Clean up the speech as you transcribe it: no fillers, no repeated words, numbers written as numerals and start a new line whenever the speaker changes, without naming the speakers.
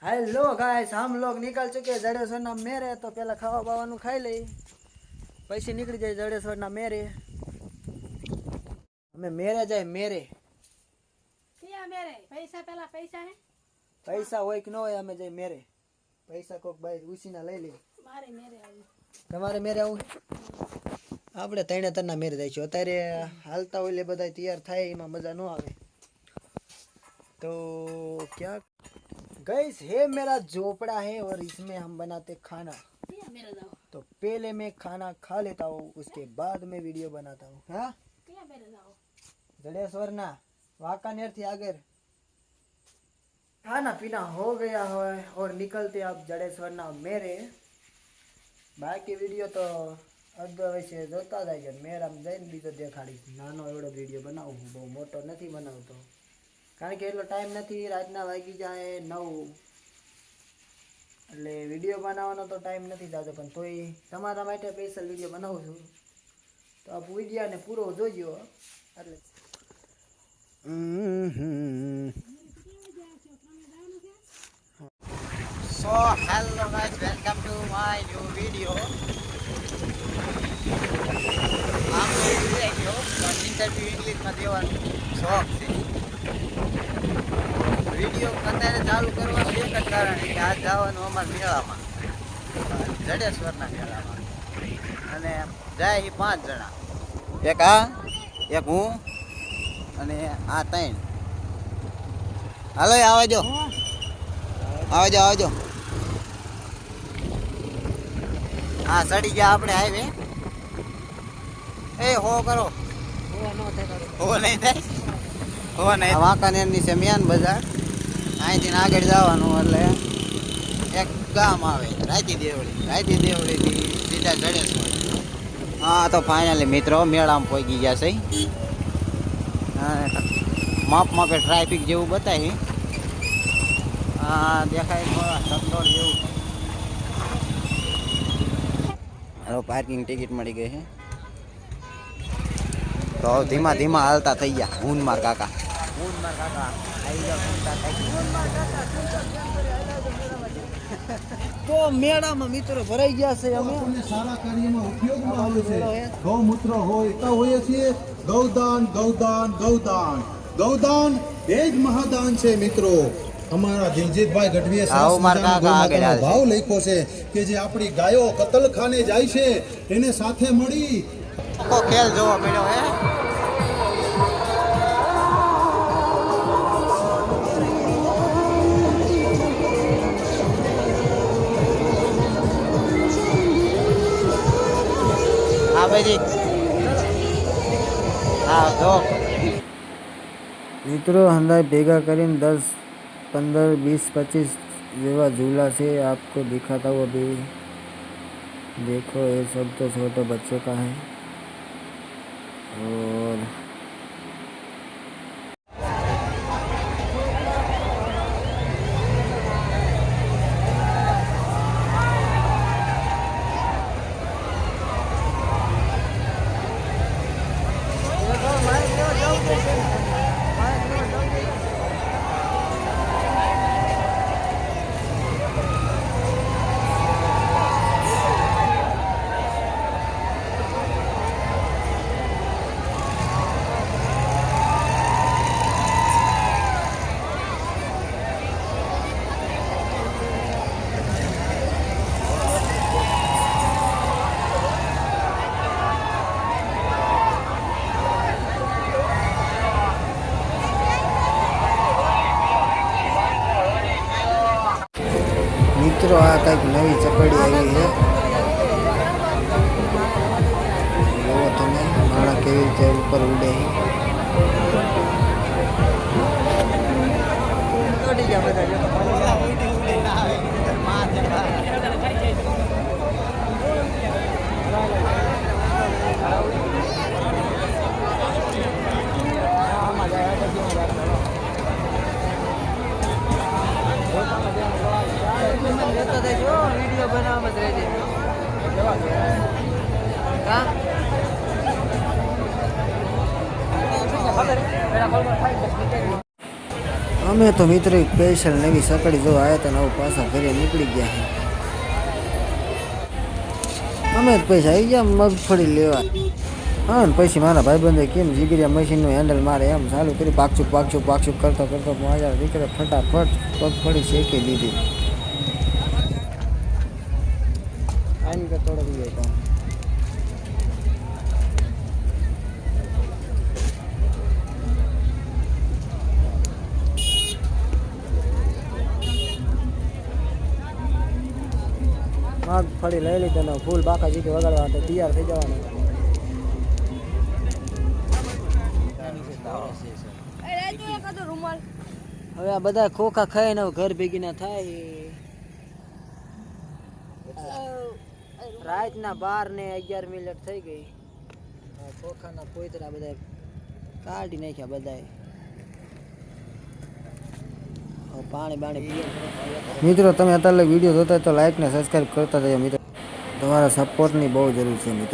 Hello guys, हम लोग निकल चुके जड़ेश्वर ना मेरे। तो पहला खावा बावा खाई ले, पैसे निकल जाए जड़ेश्वर ना मेरे। हमें मेरे जाए मेरे
क्या मेरे पैसा पहला पैसा है
पैसा हो कि न हो, हमें जाए मेरे पैसा को भाई उसी ना लई ले।
मारे मेरे आવું
તમારે મેરે આવું આપણે તણે તરના મેરે જઈશું। અત્યારે હાલતા હોય એટલે બધા તૈયાર થાય એમાં મજા ન આવે। तो क्या गाइस, है मेरा झोपड़ा है और इसमें हम बनाते खाना।
क्या मेरे जाओ
तो पहले मैं खाना खा लेता हूँ, उसके बाद मैं वीडियो बनाता हूँ। हाँ,
क्या मेरे जाओ
जड़ेश्वर ना वाकानेर थी आगे खाना पीना हो गया है और निकलते आप जड़ेश्वर ना मेरे। बाकी वीडियो तो अदरवाइज जोता जाए। मेरा जैन बीजो देखाड़ी नानो एवडो वीडियो बनाવું હું, બહુ મોટો નથી બનાવતો કારણ કે એટલો ટાઈમ નથી। રાતના વાગી જાય 9 એટલે વિડીયો બનાવવાનો તો ટાઈમ નથી થતો, પણ તોય તમારા માટે સ્પેશિયલ વિડીયો બનાવું છું। તો આ વિડીયોને પૂરો જોજો એટલે
So hello guys, welcome to my new video. આમ વિડિયો ઇન્ટરવ્યુ ઇંગ્લિશમાં દેવાનો શોખ છે। વિડીયો અત્યારે ચાલુ કરવાનું એક જ કારણ છે કે આજ જવાનું અમારા મેળામાં, જડેશ્વરના મેળામાં, અને જાય એ 5 જણા, એક આ, એક હું અને આ 3। હાલો આવજો આવજો આવજો। હા સડી ગયા આપણે હાઈવે। એ હો કરો, હો નહીં થાય, હો નહીં। વાંકાનેરની છે મેન બજાર, અહીંથી આગળ જવાનું એટલે એક ગામ આવે રાયતી દેવળીથી સીધા જડેશ્વર। હા તો ફાઇનલી મિત્રો મેળામાં પહોંચી ગયા છે। માપમાં કે ટ્રાફિક જેવું બતાવી, હા દેખાય સગડોળ જેવું। હવે પાર્કિંગ ટિકિટ મળી ગઈ છે, તો ધીમા ધીમા હાલતા થઈ ગયા। હુનમાર કાકા આવી જાવ।
તો મેળામાં મિત્રો ભરાઈ ગયા છે। અમે
સારા કાર્યમાં ઉપયોગમાં આવે છે। ગૌમૂત્ર હોય તો હોય છે ગૌદાન ગૌદાન ગૌદાન ગૌદાન એ જ મહાદાન છે મિત્રો। અમારા દિલજીતભાઈ ગઢવીએ ભાવ લખ્યો છે કે જે આપણી ગાયો કતલખાને જાય છે એને સાથે મળી
ખેલ જોવા મળ્યો હે। હા ભાઈ હા જો
મિત્રો हंदाई भेगा करीन 10, 15, 20, 25 जेवा झूला से आपको दिखाता हूँ। अभी देखो ये सब तो छोटे बच्चों का है। और મિત્રો આ કંઈક નવી ચકડી આવી છે। જોવો તમે માણા કેવી રીતે ઉપર ઉડે वीडियो बना मत रहे। અમે તો મિત્રો સ્પેશિયલ નવી સકડી જો આવ્યા હતા ને આવું પાછા ઘરે નીકળી ગયા છે. અમે જ પૈસા આવી ગયા મગફળી લેવા. હા ને પછી મારા ભાઈબંધે કેમ જીગરિયા મશીનનું હેન્ડલ મારે એમ ચાલુ કરી પાકચુક કરતો મારા દીકરે ફટાફટ મગફળી શેકી દીધી. આની કે થોડો બી હતો. મગફળી લઈ લીધો ને ફૂલ બાકા જીકે વગાડવા તો તૈયાર થઈ જવાનું. હવે આ બધા ખોખા ખાઈને હવે ઘર ભેગી ના થાય. રાતના 12:11 થઈ ગઈ. ખોખાના પોતરા બધા કાઢી નાખ્યા બધાએ. પાણી પીએ. મિત્રો તમે અત્યારે વિડીયો જોતા હોય તો લાઈક ને સબસ્ક્રાઈબ કરતા જજો મિત્રો. તમારા સપોર્ટની બહુ જરૂર છે મિત્રો.